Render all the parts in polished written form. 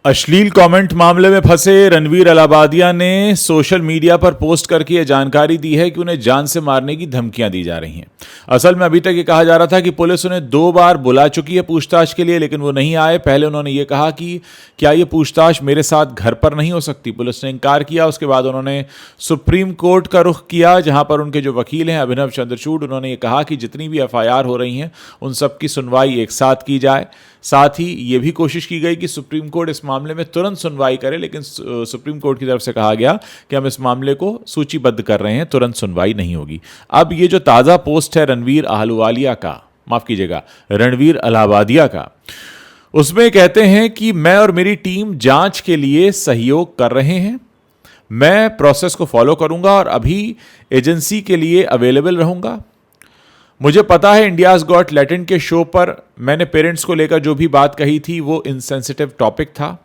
अश्लील कमेंट मामले में फंसे रणवीर अलाहाबादिया ने सोशल मीडिया पर पोस्ट करके यह जानकारी दी है कि उन्हें जान से मारने की धमकियां दी जा रही हैं। असल में अभी तक ये कहा जा रहा था कि पुलिस उन्हें 2 बार बुला चुकी है पूछताछ के लिए, लेकिन वो नहीं आए। पहले उन्होंने ये कहा कि क्या ये पूछताछ मेरे साथ घर पर नहीं हो सकती। पुलिस ने इनकार किया। उसके बाद उन्होंने सुप्रीम कोर्ट का रुख किया, जहां पर उनके जो वकील हैं अभिनव चंद्रचूड़, उन्होंने ये कहा कि जितनी भी FIR हो रही हैं उन सब की सुनवाई एक साथ की जाए। साथ ही ये भी कोशिश की गई कि सुप्रीम कोर्ट इस मामले में तुरंत सुनवाई करे, लेकिन सुप्रीम कोर्ट की तरफ से कहा गया कि हम इस मामले को सूचीबद्ध कर रहे हैं, तुरंत सुनवाई नहीं होगी। अब ये जो ताज़ा पोस्ट है रणवीर अलाहाबादिया का, उसमें कहते हैं कि मैं और मेरी टीम जांच के लिए सहयोग कर रहे हैं। मैं प्रोसेस को फॉलो करूंगा और अभी एजेंसी के लिए अवेलेबल रहूंगा। मुझे पता है इंडियाज गॉट टैलेंट के शो पर मैंने पेरेंट्स को लेकर जो भी बात कही थी वो इनसेंसिटिव टॉपिक था।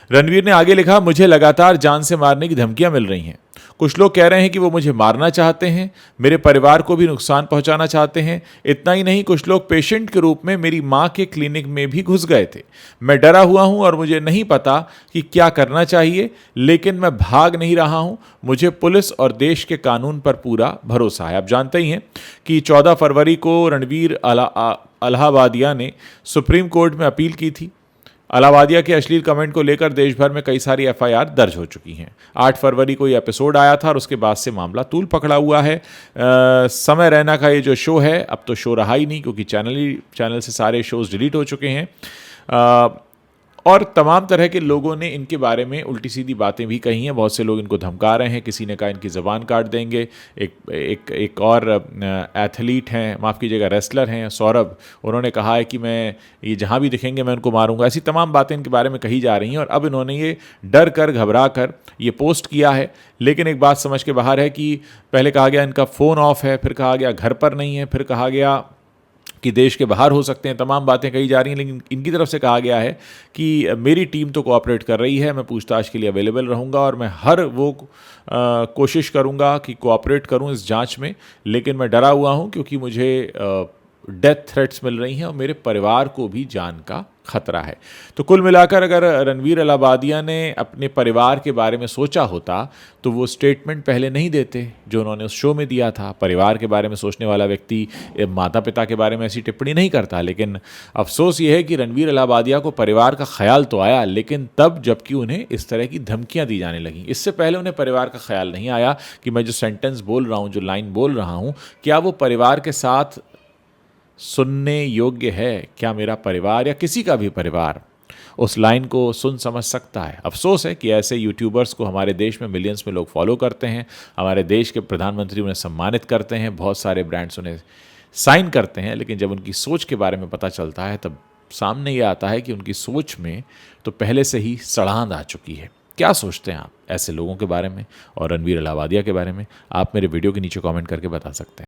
रणवीर ने आगे लिखा, मुझे लगातार जान से मारने की धमकियां मिल रही हैं। कुछ लोग कह रहे हैं कि वो मुझे मारना चाहते हैं, मेरे परिवार को भी नुकसान पहुंचाना चाहते हैं। इतना ही नहीं, कुछ लोग पेशेंट के रूप में मेरी मां के क्लिनिक में भी घुस गए थे। मैं डरा हुआ हूं और मुझे नहीं पता कि क्या करना चाहिए, लेकिन मैं भाग नहीं रहा हूं। मुझे पुलिस और देश के कानून पर पूरा भरोसा है। आप जानते ही हैं कि 14 फरवरी को रणवीर अलाहाबादिया ने सुप्रीम कोर्ट में अपील की थी। अलाहाबादिया के अश्लील कमेंट को लेकर देश भर में कई सारी FIR दर्ज हो चुकी हैं। 8 फरवरी को ये एपिसोड आया था और उसके बाद से मामला तूल पकड़ा हुआ है। समय रैना का ये जो शो है, अब तो शो रहा ही नहीं, क्योंकि चैनल से सारे शोज डिलीट हो चुके हैं। और तमाम तरह के लोगों ने इनके बारे में उल्टी सीधी बातें भी कही हैं। बहुत से लोग इनको धमका रहे हैं। किसी ने कहा इनकी ज़बान काट देंगे। एक और एथलीट हैं, माफ़ कीजिएगा रेसलर हैं, सौरभ, उन्होंने कहा है कि मैं ये जहाँ भी दिखेंगे मैं उनको मारूंगा। ऐसी तमाम बातें इनके बारे में कही जा रही हैं और अब इन्होंने ये डर कर घबरा कर ये पोस्ट किया है। लेकिन एक बात समझ के बाहर है कि पहले कहा गया इनका फ़ोन ऑफ है, फिर कहा गया घर पर नहीं है, फिर कहा गया कि देश के बाहर हो सकते हैं। तमाम बातें कही जा रही हैं, लेकिन इनकी तरफ से कहा गया है कि मेरी टीम तो कोऑपरेट कर रही है, मैं पूछताछ के लिए अवेलेबल रहूंगा और मैं हर वो कोशिश करूंगा कि कोऑपरेट करूं इस जांच में। लेकिन मैं डरा हुआ हूं क्योंकि मुझे डेथ थ्रेट्स मिल रही हैं और मेरे परिवार को भी जान का खतरा है। तो कुल मिलाकर अगर रणवीर अलाहाबादिया ने अपने परिवार के बारे में सोचा होता तो वो स्टेटमेंट पहले नहीं देते जो उन्होंने उस शो में दिया था। परिवार के बारे में सोचने वाला व्यक्ति माता पिता के बारे में ऐसी टिप्पणी नहीं करता। लेकिन अफसोस ये है कि रणवीर अलाहाबादिया को परिवार का ख्याल तो आया, लेकिन तब जबकि उन्हें इस तरह की धमकियां दी जाने लगीं। इससे पहले उन्हें परिवार का ख्याल नहीं आया कि मैं जो सेंटेंस बोल रहा हूँ, जो लाइन बोल रहा हूँ, क्या वो परिवार के साथ सुनने योग्य है। क्या मेरा परिवार या किसी का भी परिवार उस लाइन को सुन समझ सकता है। अफसोस है कि ऐसे यूट्यूबर्स को हमारे देश में मिलियंस में लोग फॉलो करते हैं। हमारे देश के प्रधानमंत्री उन्हें सम्मानित करते हैं, बहुत सारे ब्रांड्स उन्हें साइन करते हैं, लेकिन जब उनकी सोच के बारे में पता चलता है तब सामने ये आता है कि उनकी सोच में तो पहले से ही सड़ांध आ चुकी है। क्या सोचते हैं आप ऐसे लोगों के बारे में और रणवीर अलाहाबादिया के बारे में? आप मेरे वीडियो के नीचे कमेंट करके बता सकते हैं।